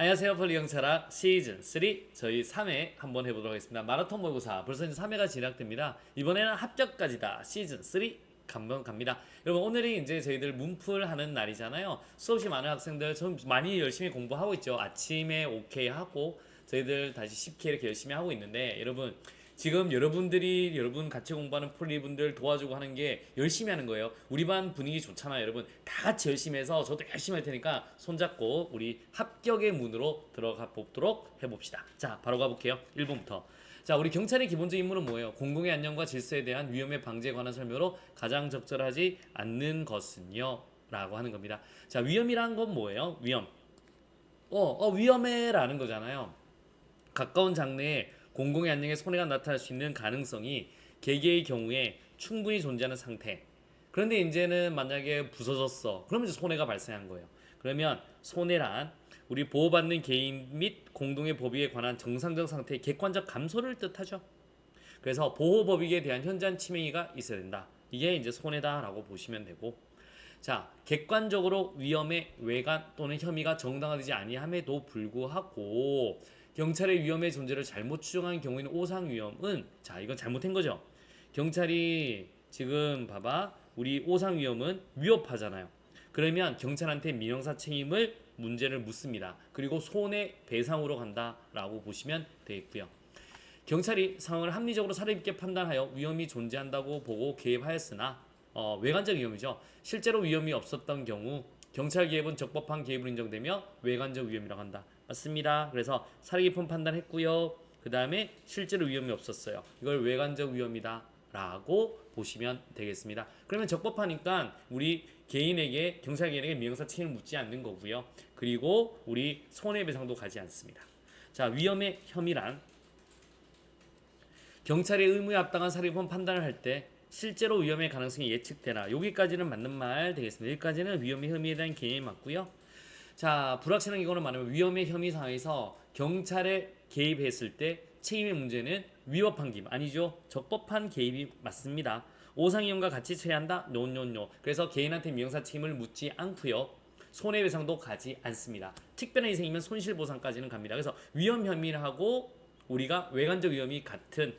안녕하세요. 폴리경찰학 시즌 3 저희 3회 한번 해보도록 하겠습니다. 마라톤 모의고사 벌써 이제 3회가 진행됩니다. 이번에는 합격까지다 시즌 3 한번 갑니다. 여러분 오늘이 이제 저희들 문풀 하는 날이잖아요. 수없이 많은 학생들 좀 많이 열심히 공부하고 있죠. 아침에 OK 하고 저희들 다시 10K 이렇게 열심히 하고 있는데 여러분 지금 여러분 같이 공부하는 폴리분들 도와주고 하는 게 열심히 하는 거예요. 우리 반 분위기 좋잖아요. 여러분 다 같이 열심히 해서 저도 열심히 할 테니까 손잡고 우리 합격의 문으로 들어가 보도록 해봅시다. 자 바로 가볼게요. 1번부터. 자 우리 경찰의 기본적 임무는 뭐예요? 공공의 안녕과 질서에 대한 위험의 방지에 관한 설명으로 가장 적절하지 않는 것은요? 라고 하는 겁니다. 자 위험이란 건 뭐예요? 위험. 위험해라는 거잖아요. 가까운 장래에 공공의 안녕에 손해가 나타날 수 있는 가능성이 개개의 경우에 충분히 존재하는 상태. 그런데 이제는 만약에 부서졌어. 그러면 이제 손해가 발생한 거예요. 그러면 손해란 우리 보호받는 개인 및 공동의 법익에 관한 정상적 상태의 객관적 감소를 뜻하죠. 그래서 보호법익에 대한 현저한 침해가 있어야 된다. 이게 이제 손해다라고 보시면 되고, 자 객관적으로 위험의 외관 또는 혐의가 정당화되지 아니함에도 불구하고 경찰의 위험의 존재를 잘못 추정한 경우에는 오상위험은 자 이건 잘못된 거죠. 경찰이 지금 봐봐 우리 오상위험은 위협하잖아요. 그러면 경찰한테 민형사 책임을 문제를 묻습니다. 그리고 손해배상으로 간다라고 보시면 되겠고요. 경찰이 상황을 합리적으로 사례있게 판단하여 위험이 존재한다고 보고 개입하였으나 외관적 위험이죠. 실제로 위험이 없었던 경우 경찰 개입은 적법한 개입으로 인정되며 외관적 위험이라고 한다. 맞습니다. 그래서 사례 깊은 판단했고요. 그 다음에 실제로 위험이 없었어요. 이걸 외관적 위험이다 라고 보시면 되겠습니다. 그러면 적법하니까 우리 개인에게 경찰 개인에게 민형사 책임을 묻지 않는 거고요. 그리고 우리 손해배상도 가지 않습니다. 자 위험의 혐의란 경찰의 의무에 합당한 사례 깊은 판단을 할 때 실제로 위험의 가능성이 예측되나 여기까지는 맞는 말 되겠습니다. 여기까지는 위험의 혐의에 대한 개념이 맞고요. 자 불확실한 경우는 말하면 위험의 혐의 상황에서 경찰에 개입했을 때 책임의 문제는 위법한 개입 아니죠. 적법한 개입이 맞습니다. 오상위험과 같이 처리한다? 노노노. 그래서 개인한테 민형사 책임을 묻지 않고요. 손해배상도 가지 않습니다. 특별한 희생이면 손실보상까지는 갑니다. 그래서 위험 혐의하고 우리가 외관적 위험이 같은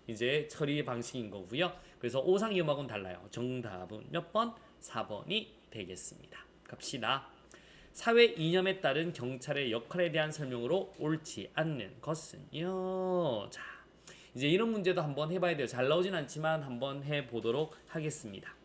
이제 처리 방식인 거고요. 그래서 오상위험하고는 달라요. 정답은 몇 번? 4번이 되겠습니다. 갑시다. 사회 이념에 따른 경찰의 역할에 대한 설명으로 옳지 않는 것은요. 자, 이제 이런 문제도 한번 해봐야 돼요. 잘 나오진 않지만 한번 해보도록 하겠습니다.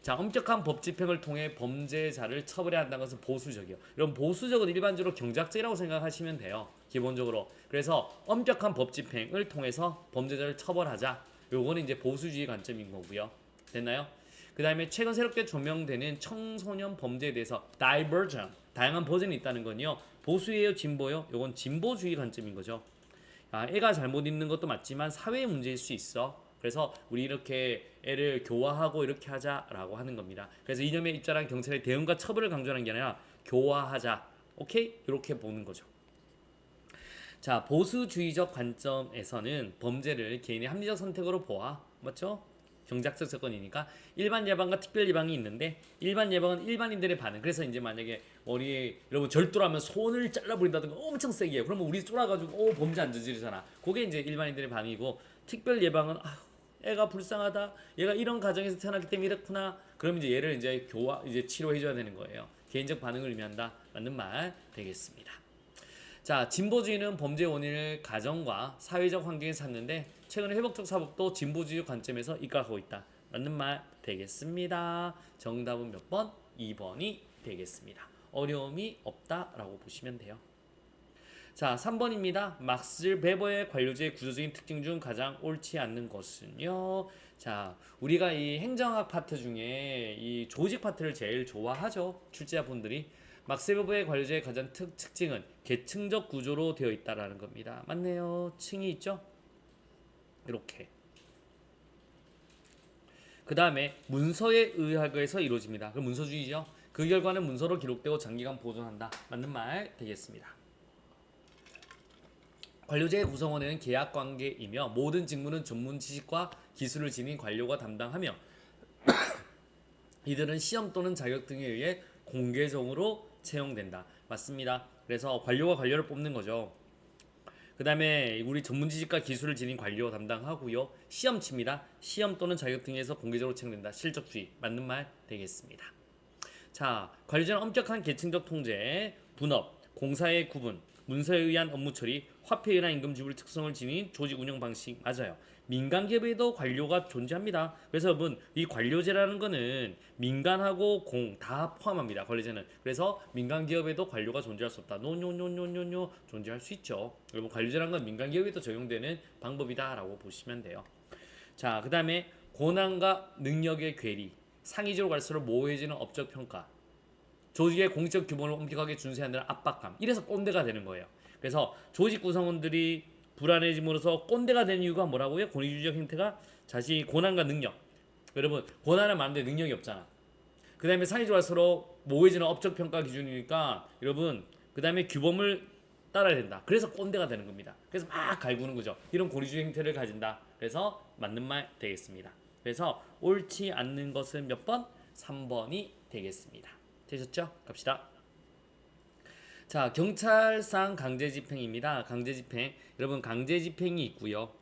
자, 엄격한 법 집행을 통해 범죄자를 처벌해야 한다는 것은 보수적이요. 이런 보수적은 일반적으로 경작죄라고 생각하시면 돼요. 기본적으로. 그래서 엄격한 법 집행을 통해서 범죄자를 처벌하자. 요거는 이제 보수주의 관점인 거고요. 됐나요? 그 다음에 최근 새롭게 조명되는 청소년 범죄에 대해서 다이버전, 다양한 버전이 있다는 건요. 보수예요, 진보요? 요건 진보주의 관점인 거죠. 애가 잘못 있는 것도 맞지만 사회의 문제일 수 있어. 그래서 우리 이렇게 애를 교화하고 이렇게 하자라고 하는 겁니다. 그래서 이념에 입장한 경찰의 대응과 처벌을 강조하는 게 아니라 교화하자. 오케이? 이렇게 보는 거죠. 자, 보수주의적 관점에서는 범죄를 개인의 합리적 선택으로 보아. 맞죠? 경작적 사건이니까 일반 예방과 특별 예방이 있는데 일반 예방은 일반인들의 반응. 그래서 이제 만약에 머리에 여러분 절도하면 손을 잘라버린다든가 엄청 세게 해요. 그러면 우리 쫄아가지고 범죄 안 저지르잖아. 그게 이제 일반인들의 반응이고 특별 예방은 애가 불쌍하다. 얘가 이런 가정에서 태어났기 때문에 이렇구나. 그럼 이제 얘를 이제 이제 치료해줘야 되는 거예요. 개인적 반응을 의미한다. 맞는 말 되겠습니다. 자, 진보주의는 범죄 원인을 가정과 사회적 환경에 찾는데 최근에 회복적 사법도 진보주의 관점에서 이끌어가고 있다. 맞는 말 되겠습니다. 정답은 몇 번? 2번이 되겠습니다. 어려움이 없다라고 보시면 돼요. 자, 3번입니다. 막스 베버의 관료제의 구조적인 특징 중 가장 옳지 않는 것은요. 자, 우리가 이 행정학 파트 중에 이 조직 파트를 제일 좋아하죠. 출제자분들이. 막스 베버의 관료제의 가장 특징은 계층적 구조로 되어 있다라는 겁니다. 맞네요. 층이 있죠? 이렇게. 그 다음에 문서에 의해서 이루어집니다. 그럼 문서주의죠. 그 결과는 문서로 기록되고 장기간 보존한다. 맞는 말 되겠습니다. 관료제의 구성원에는 계약관계이며 모든 직무는 전문 지식과 기술을 지닌 관료가 담당하며 이들은 시험 또는 자격 등에 의해 공개적으로 채용된다. 맞습니다. 그래서 관료가 관료를 뽑는 거죠. 그 다음에 우리 전문지식과 기술을 지닌 관료 담당하고요. 시험 칩니다. 시험 또는 자격 등에서 공개적으로 채용된다. 실적주의. 맞는 말 되겠습니다. 자, 관료제는 엄격한 계층적 통제, 분업, 공사의 구분, 문서에 의한 업무 처리, 화폐에 의한 임금 지불 특성을 지닌 조직 운영 방식 맞아요. 민간 기업에도 관료가 존재합니다. 그래서 여러분 이 관료제라는 거는 민간하고 공 다 포함합니다. 관료제는. 그래서 민간 기업에도 관료가 존재할 수 없다. 노노노노노노 존재할 수 있죠. 여러분 관료제라는 건 민간 기업에도 적용되는 방법이다라고 보시면 돼요. 자, 그다음에 권한과 능력의 괴리, 상위적으로 갈수록 모호해지는 업적 평가, 조직의 공적 규범을 엄격하게 준수해야 한다는 압박감. 이래서 꼰대가 되는 거예요. 그래서 조직 구성원들이 불안해짐으로써 꼰대가 된 이유가 뭐라고요? 권위주의적 행태가 자신이 권한과 능력. 여러분 권한을 많은데 능력이 없잖아. 그 다음에 상위적으로 갈수록 모호해지는 업적 평가 기준이니까 여러분 그 다음에 규범을 따라야 된다. 그래서 꼰대가 되는 겁니다. 그래서 막 갈구는 거죠. 이런 권위주의 행태를 가진다. 그래서 맞는 말 되겠습니다. 그래서 옳지 않는 것은 몇 번? 3번이 되겠습니다. 되셨죠? 갑시다. 자, 경찰상 강제집행입니다. 강제집행. 여러분 강제집행이 있고요.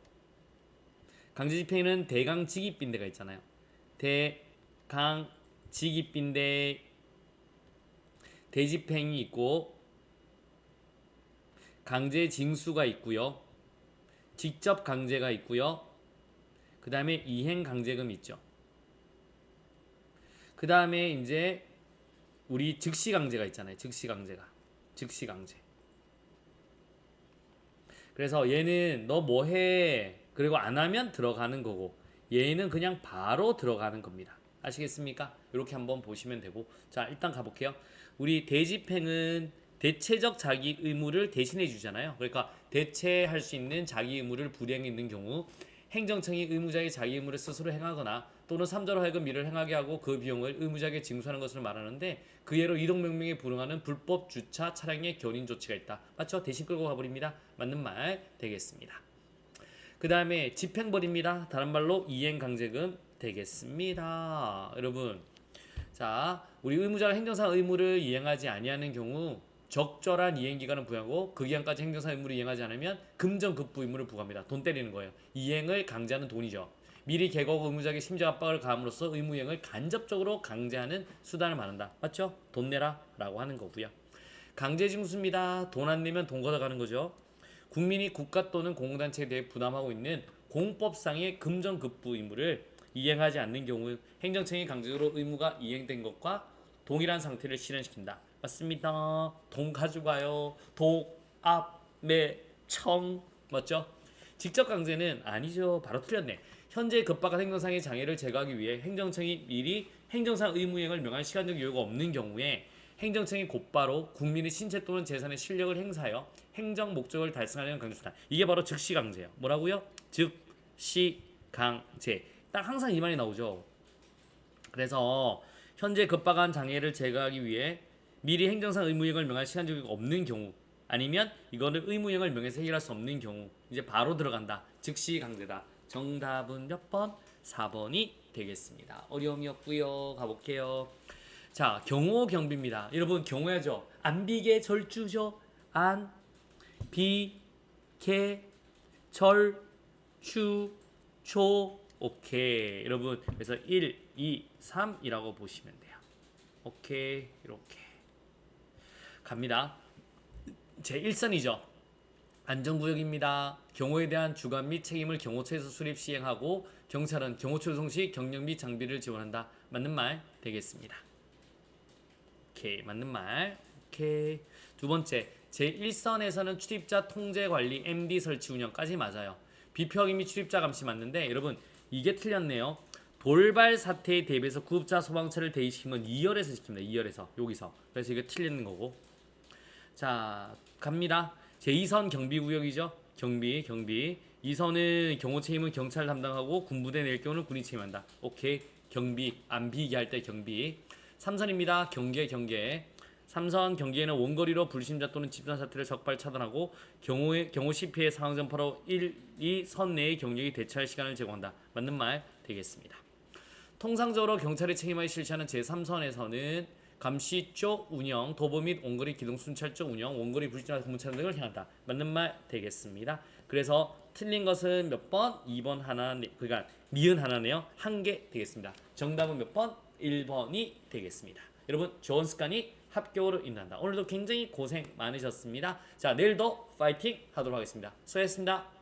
강제집행은 대강직입빈대가 있잖아요. 대강직입빈대 대집행이 있고 강제징수가 있고요. 직접 강제가 있고요. 그 다음에 이행강제금 있죠. 그 다음에 이제 우리 즉시강제가 있잖아요. 즉시강제가. 즉시강제. 그래서 얘는 너 뭐해? 그리고 안 하면 들어가는 거고 얘는 그냥 바로 들어가는 겁니다. 아시겠습니까? 이렇게 한번 보시면 되고 자 일단 가볼게요. 우리 대집행은 대체적 자기 의무를 대신해 주잖아요. 그러니까 대체할 수 있는 자기 의무를 불이행해 있는 경우 행정청이 의무자의 자기 의무를 스스로 행하거나 또는 3자로 하여금 일을 행하게 하고 그 비용을 의무자에게 징수하는 것을 말하는데 그 예로 이동명령에 불응하는 불법 주차 차량의 견인 조치가 있다. 맞죠? 대신 끌고 가버립니다. 맞는 말 되겠습니다. 그 다음에 집행벌입니다. 다른 말로 이행강제금 되겠습니다. 여러분 자 우리 의무자가 행정상 의무를 이행하지 아니하는 경우 적절한 이행기간을 부여하고 그 기간까지 행정상 의무를 이행하지 않으면 금전급부 의무를 부과합니다. 돈 때리는 거예요. 이행을 강제하는 돈이죠. 미리 계곡 의무자에게 심적 압박을 가함으로써 의무이행을 간접적으로 강제하는 수단을 말한다. 맞죠? 돈 내라 라고 하는 거고요. 강제징수입니다. 돈 안 내면 돈 걷어가는 거죠. 국민이 국가 또는 공공단체에 대해 부담하고 있는 공법상의 금전급부 의무를 이행하지 않는 경우 행정청이 강제적으로 의무가 이행된 것과 동일한 상태를 실현시킨다. 맞습니다. 돈 가져가요. 독, 압, 매, 청 맞죠? 직접 강제는 아니죠. 바로 틀렸네. 현재 급박한 행정상의 장애를 제거하기 위해 행정청이 미리 행정상 의무이행을 명한 시간적 여유가 없는 경우에 행정청이 곧바로 국민의 신체 또는 재산의 실력을 행사하여 행정 목적을 달성하려는 강제수단. 이게 바로 즉시강제예요. 뭐라고요? 즉시강제. 딱 항상 이 말이 나오죠. 그래서 현재 급박한 장애를 제거하기 위해 미리 행정상 의무이행을 명할 시간적 여유가 없는 경우 아니면 이거는 의무이행을 명해서 해결할 수 없는 경우 이제 바로 들어간다. 즉시강제다. 정답은 몇 번? 4번이 되겠습니다. 어려움이 없고요. 가볼게요. 자, 경호 경비입니다. 여러분 경호해야죠. 안비계 절주죠. 안, 비, 개, 절, 추, 초. 오케이. 여러분 그래서 1, 2, 3이라고 보시면 돼요. 오케이. 이렇게 갑니다. 제 1선이죠. 안전구역입니다. 경호에 대한 주관 및 책임을 경호처에서 수립 시행하고 경찰은 경호처 조성 시 경력 및 장비를 지원한다. 맞는 말 되겠습니다. 오케이. 맞는 말. 오케이. 두 번째 제1선에서는 출입자 통제 관리 MD 설치 운영까지 맞아요. 비표 확인 및 출입자 감시 맞는데 여러분 이게 틀렸네요. 돌발 사태에 대비해서 구급차 소방차를 대기시킨 건 2열에서 시킵니다. 2열에서 여기서. 그래서 이게 틀리는 거고. 자 갑니다. 제2선 경비구역이죠. 경비 2선은 경호 책임은 경찰 담당하고 군부대 낼 경우는 군이 책임한다. 오케이. 경비 안비기 할 때 경비. 3선입니다. 경계 3선 경계에는 원거리로 불심자 또는 집단 사태를 적발 차단하고 경호 시피해 상황 전파로 1, 2선 내의 경력이 대처할 시간을 제공한다. 맞는 말 되겠습니다. 통상적으로 경찰이 책임하여 실시하는 제3선에서는 감시 쪽 운영, 도보 및 원거리 기동 순찰 쪽 운영, 원거리 불신화 공무차 등을 향한다. 맞는 말 되겠습니다. 그래서 틀린 것은 몇 번? 2번 하나, 그러니까 니은 하나네요. 한 개 되겠습니다. 정답은 몇 번? 1번이 되겠습니다. 여러분 좋은 습관이 합격으로 인도한다. 오늘도 굉장히 고생 많으셨습니다. 자, 내일도 파이팅 하도록 하겠습니다. 수고하셨습니다.